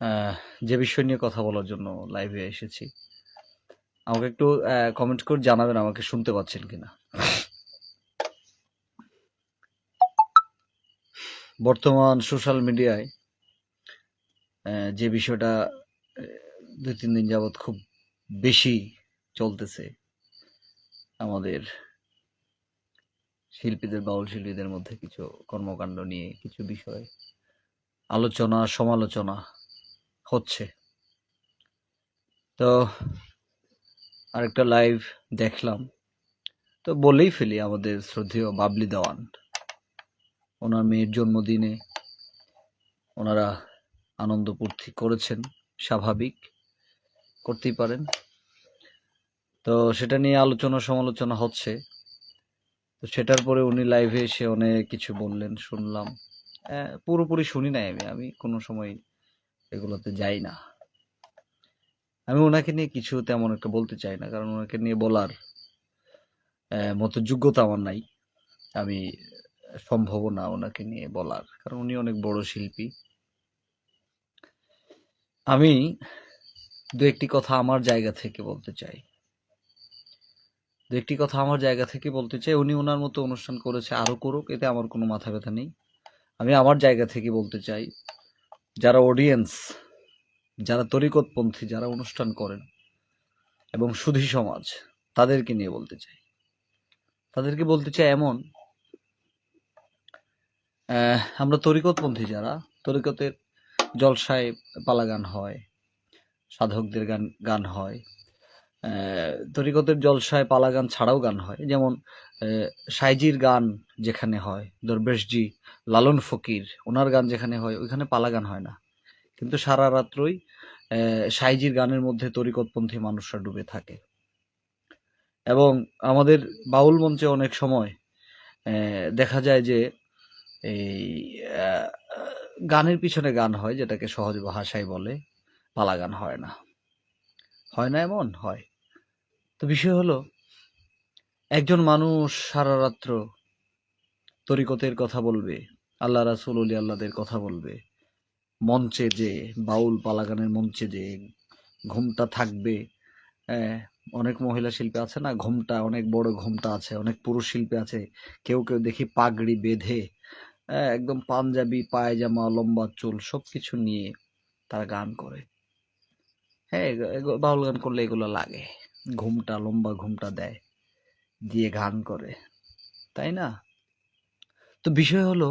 আহ, যে বিষয় নিয়ে কথা বলার জন্য লাইভে এসেছি, আমাকে একটু কমেন্ট করে জানাবেন আমাকে শুনতে পাচ্ছেন কিনা। বর্তমান সোশ্যাল মিডিয়ায় যে বিষয়টা 2-3 দিন যাবৎ খুব বেশি চলতেছে, আমাদের শিল্পীদের, বাউল শিল্পীদের মধ্যে কিছু কর্মকাণ্ড নিয়ে কিছু বিষয় আলোচনা সমালোচনা হচ্ছে। তো আরেকটা লাইভ দেখলাম, তো বলেই ফেলি, আমাদের শ্রদ্ধেয় বাবলি দেওয়ান, ওনার মেয়ের জন্মদিনে ওনারা আনন্দ ফুর্তি করেছেন, স্বাভাবিক, করতেই পারেন। তো সেটা নিয়ে আলোচনা সমালোচনা হচ্ছে। তো সেটার পরে উনি লাইভে এসে অনেক কিছু বললেন, শুনলাম। পুরোপুরি শুনি নাই, আমি কোনো সময় এগুলোতে যাই না। আমি ওনাকে নিয়ে কিছু তেমন একটা বলতে চাই না, কারণ ওনাকে নিয়ে বলার মতো যোগ্যতা আমার নাই। আমি সম্ভব না ওনাকে নিয়ে বলার, কারণ উনি অনেক বড় শিল্পী। আমি দু একটি কথা আমার জায়গা থেকে বলতে চাই। উনি ওনার মতো অনুষ্ঠান করেছে, আরো করুক, এতে আমার কোনো মাথা ব্যথা নেই। আমি আমার জায়গা থেকে বলতে চাই, যারা অডিয়েন্স, যারা তরিকতপন্থী, যারা অনুষ্ঠান করেন এবং সুধী সমাজ, তাদেরকে নিয়ে বলতে চাই। তাদেরকে বলতে চাই এমন, আমরা তরিকতপন্থী যারা, তরিকতের জলসায় পালা গান হয়, সাধকদের গান গান হয়, তরিকতের জলসায় পালা গান ছাড়াও গান হয়। যেমন সাইজির গান যেখানে হয়, দরবেশজি, লালন ফকির, ওনার গান যেখানে হয়, ওইখানে পালা গান হয় না। কিন্তু সারা রাত্রই সাইজির গানের মধ্যে তরিকতপন্থী মানুষরা ডুবে থাকে। এবং আমাদের বাউল মঞ্চে অনেক সময় দেখা যায় যে এই গানের পিছনে গান হয়, যেটাকে সহজ ভাষায় বলে পালা গান হয় না। হয় না এমন হয়। তো বিষয় হলো, একজন মানুষ সারা রাত্র তরিকতের কথা বলবে, আল্লাহ রাসূল অলি আল্লাহদের কথা বলবে, মঞ্চে যে বাউল পালাগানের মঞ্চে যে ঘুমটা থাকবে। অনেক মহিলা শিল্পী আছে না, ঘুমটা অনেক বড়, ঘুমটা আছে। অনেক পুরুষ শিল্পী আছে, কেউ কেউ দেখি পাগড়ি বেঁধে, একদম পাঞ্জাবি পায়জামা, লম্বা চুল, সবকিছু নিয়ে তারা গান করে। হ্যাঁ, বাউল গান করলে এগুলো লাগে, ঘুমটা, লম্বা ঘুমটা দেয়, দিয়ে গান করে, তাই না? তো বিষয় হলো,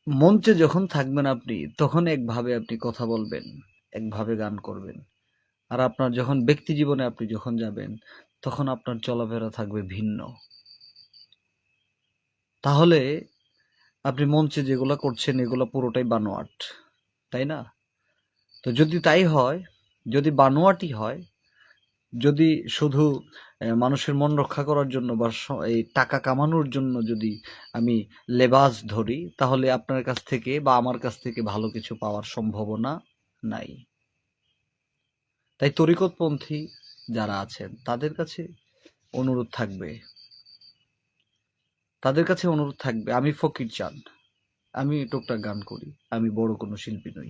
মঞ্চে যখন থাকবেন আপনি, তখন একভাবে আপনি কথা বলবেন, একভাবে গান করবেন। আর আপনার যখন ব্যক্তি জীবনে আপনি যখন যাবেন, তখন আপনার চলাফেরা থাকবে ভিন্ন। তাহলে আপনি মঞ্চে যেগুলা করছেন, এগুলা পুরোটাই বানোয়াট, তাই না? তো যদি তাই হয়, যদি বানোয়াটই হয়, যদি শুধু মানুষের মন রক্ষা করার জন্য বা এই টাকা কামানোর জন্য যদি আমি লেবাস ধরি, তাহলে আপনার কাছ থেকে বা আমার কাছ থেকে ভালো কিছু পাওয়ার সম্ভাবনা নাই। তাই তরিকতপন্থী যারা আছেন, তাদের কাছে অনুরোধ থাকবে, আমি ফকির চান, আমি টুকটাক গান করি, আমি বড় কোনো শিল্পী নই।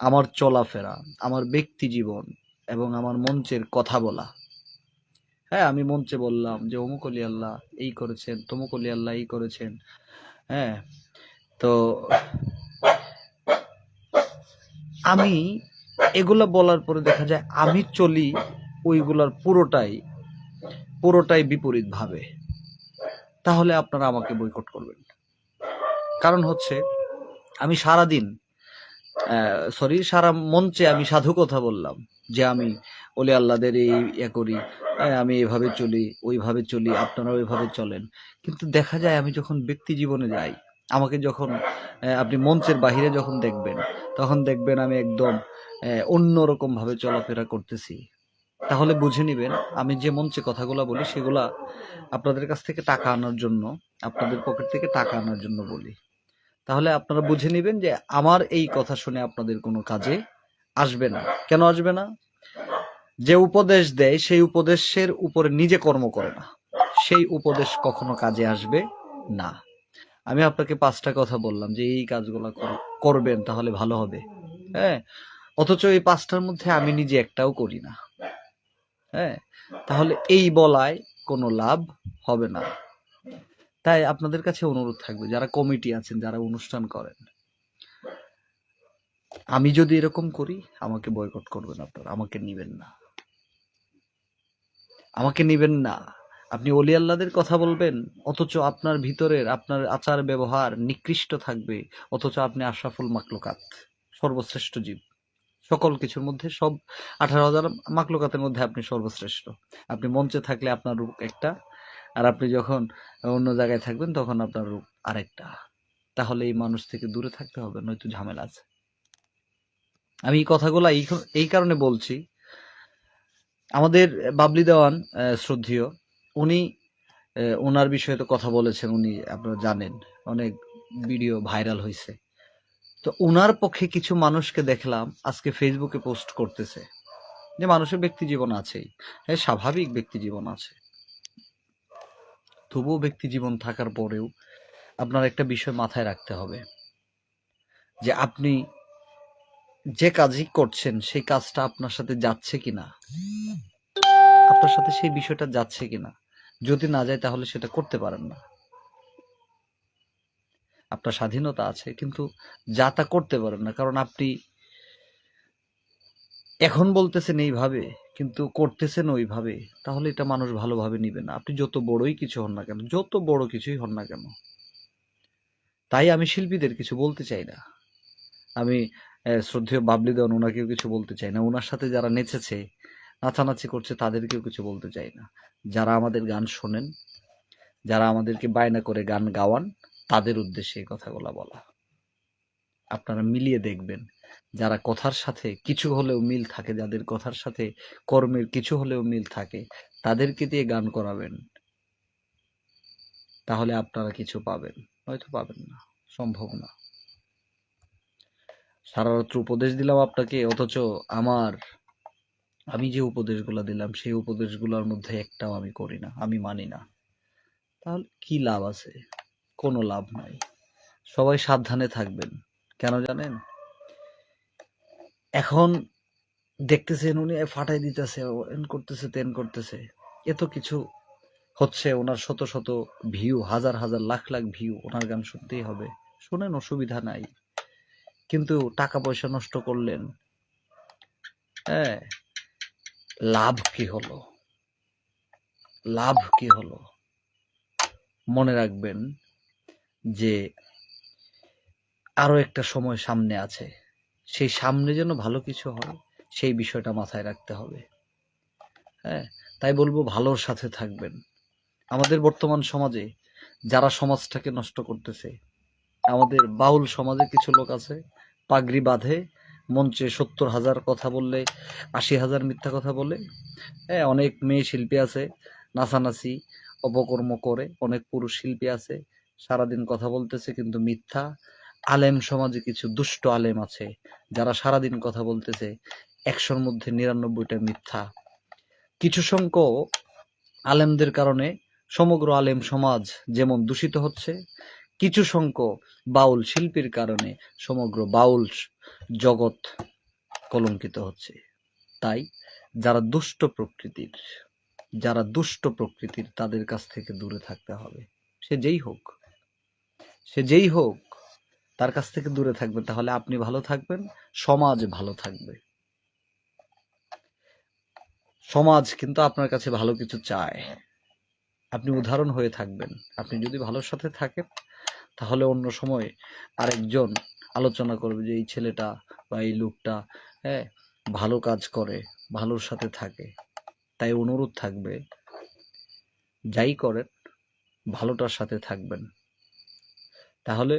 আমার চলাফেরা, আমার ব্যক্তি জীবন এবং আমার মঞ্চের কথা বলা, হ্যাঁ, আমি মঞ্চে বললাম যে অমুক অলি আল্লাহ এই করেছেন, তমুক অলি আল্লাহ এই করেছেন, হ্যাঁ, তো আমি এগুলা বলার পরে দেখা যায় আমি চলি ওইগুলার পুরোটাই বিপরীত ভাবে। তাহলে আপনারা আমাকে বয়কট করবেন। কারণ হচ্ছে, আমি সারা মঞ্চে আমি সাধু কথা বললাম যে আমি ওলি আল্লাহদের এই করি, আমি এভাবে চলি, ওইভাবে চলি, আপনারা ওইভাবে চলেন। কিন্তু দেখা যায় আমি যখন ব্যক্তি জীবনে যাই, আমাকে যখন আপনি মঞ্চের বাহিরে যখন দেখবেন, তখন দেখবেন আমি একদম অন্যরকম ভাবে চলাফেরা করতেছি। তাহলে বুঝে নিবেন, আমি যে মঞ্চে কথাগুলা বলি, সেগুলা আপনাদের কাছ থেকে টাকা আনার জন্য, আপনাদের পকেট থেকে টাকা আনার জন্য বলি। তাহলে আপনারা বুঝে নিবেন যে আমার এই কথা শুনে আপনাদের কোনো কাজে আসবে না। কেন আসবে না? যে উপদেশ দেয় সেই উপদেশের উপরে নিজে কর্ম করে না, সেই উপদেশ কখনো কাজে আসবে না। আমি আপনাকে 5টা কথা বললাম যে এই কাজগুলো করবেন, তাহলে ভালো হবে। হ্যাঁ, অথচ এই 5টার মধ্যে আমি নিজে একটাও করি না। হ্যাঁ, তাহলে এই বলায় কোনো লাভ হবে না। তাই আপনাদের কাছে অনুরোধ থাকবে, যারা কমিটি আছেন, যারা অনুষ্ঠান করেন, আমি যদি এরকম করি আমাকে বয়কট করবেন, আপনারা আমাকে নিবেন না, আমাকে নিবেন না। আপনি অলি আল্লাহদের কথা বলবেন, অথচ আপনার ভিতরের আপনার আচার ব্যবহার নিকৃষ্ট থাকবে, অথচ আপনি আশরাফুল মাকলুকাত, সর্বশ্রেষ্ঠ জীব। সকল কিছুর মধ্যে, সব 18,000 মাকলুকাতের মধ্যে আপনি সর্বশ্রেষ্ঠ। আপনি মঞ্চে থাকলে আপনার রূপ একটা, আর আপনি যখন অন্য জায়গায় থাকবেন তখন আপনার রূপ আরেকটা। তাহলে এই মানুষ থেকে দূরে থাকতে হবে, নয়তো ঝামেলা আছে। আমি এই কথাগুলো এই কারণে বলছি, আমাদের বাবলি দেওয়ান শ্রদ্ধেয়, উনি ওনার বিষয়ে তো কথা বলেছেন, উনি আপনারা জানেন, অনেক ভিডিও ভাইরাল হয়েছে। তো ওনার পক্ষে কিছু মানুষকে দেখলাম আজকে ফেসবুকে পোস্ট করতেছে যে মানুষের ব্যক্তি জীবন আছেই, হ্যাঁ স্বাভাবিক ব্যক্তি জীবন আছে, তবুও ব্যক্তি জীবন থাকার পরেও আপনার একটা বিষয় মাথায় রাখতে হবে, যে আপনি যে কাজই করছেন সেই কাজটা আপনার সাথে যাচ্ছে কিনা, আপনার সাথে সেই বিষয়টা যাচ্ছে কিনা। যদি না যায় তাহলে সেটা করতে পারেন না। আপনার স্বাধীনতা আছে, কিন্তু যা তা করতে পারেন না, কারণ আপনি এখন বলতেছেন এইভাবে কিন্তু করতেছেন ওইভাবে, তাহলে এটা মানুষ ভালোভাবে নিবে না। আপনি যত বড়ই কিছু হন না কেন, যত বড় কিছুই হন না কেন। তাই আমি শিল্পীদের কিছু বলতে চাই না, আমি শ্রদ্ধেয় বাবলি দেওয়ান ওনাকেও কিছু বলতে চাই না, ওনার সাথে যারা নেচেছে, নাচানাচি করছে, তাদেরকেও কিছু বলতে চাই না। যারা আমাদের গান শোনেন, যারা আমাদেরকে বায়না করে গান গাওয়ান, তাদের উদ্দেশ্যে এই কথাগুলো বলা। আপনারা মিলিয়ে দেখবেন, যারা কথার সাথে কিছু হলেও মিল থাকে, যাদের কথার সাথে কর্মের কিছু হলেও মিল থাকে, তাদেরকে দিয়ে গান করাবেন, তাহলে আপনারা কিছু পাবেন, হয়তো পাবেন না, সম্ভব না। সারা রাত্র উপদেশ দিলাম আপনাকে, অথচ আমি যে উপদেশগুলো দিলাম সেই উপদেশগুলোর মধ্যে একটাও আমি করি না, আমি মানি না। তাহলে কি লাভ আছে? কোনো লাভ নাই। সবাই সাবধানে থাকবেন। কেন জানেন? এখন দেখতেছেন উনি ফাটাই দিতেছে, এন করতেছে, তেন করতেছে, এত কিছু হচ্ছে, ওনার শত শত ভিউ, হাজার হাজার লাখ লাখ ভিউ, ওনার গান শুনতেই হবে, শুনেন, অসুবিধা নাই। কিন্তু টাকা পয়সা নষ্ট করলেন, হ্যাঁ, লাভ কি হলো? লাভ কি হলো? মনে রাখবেন যে আরো একটা সময় সামনে আছে, সেই সামনে যেন ভালো কিছু হয় সেই বিষয়টা মাথায় রাখতে হবে। হ্যাঁ, তাই বলবো ভালোর সাথে থাকবেন। আমাদের বর্তমান সমাজে যারা সমাজটাকে নষ্ট করতেছে, আমাদের বাউল সমাজে কিছু লোক আছে, পাগড়ি বাঁধে, মঞ্চে 70,000 কথা বললে 80,000 মিথ্যা কথা বলে। হ্যাঁ, অনেক মেয়ে শিল্পী আছে নাচানাচি অপকর্ম করে, অনেক পুরুষ শিল্পী আছে সারাদিন কথা বলতেছে কিন্তু মিথ্যা। আলেম সমাজে কিছু দুষ্ট আলেম আছে যারা সারাদিন কথা বলতেছে, 100-র মধ্যে 99টা মিথ্যা। কিছু সংখ্যক আলেমদের কারণে সমগ্র আলেম সমাজ যেমন দূষিত হচ্ছে, কিছু সংখ্যক বাউল শিল্পীর কারণে সমগ্র বাউল জগৎ কলঙ্কিত হচ্ছে। তাই যারা দুষ্ট প্রকৃতির তাদের কাছ থেকে দূরে থাকতে হবে। সে যেই হোক তার কাছ থেকে দূরে থাকবেন, তাহলে আপনি ভালো থাকবেন, সমাজ ভালো থাকবে। সমাজ কিন্তু আপনার কাছে ভালো কিছু চায়, আপনি উদাহরণ হয়ে থাকবেন। আপনি যদি ভালোর সাথে থাকেন তাহলে অন্য সময় আরেকজন আলোচনা করবে যে এই ছেলেটা বা এই লোকটা, হ্যাঁ, ভালো কাজ করে, ভালোর সাথে থাকে। তাই অনুরোধ থাকবে, যাই করেন ভালোটার সাথে থাকবেন, তাহলে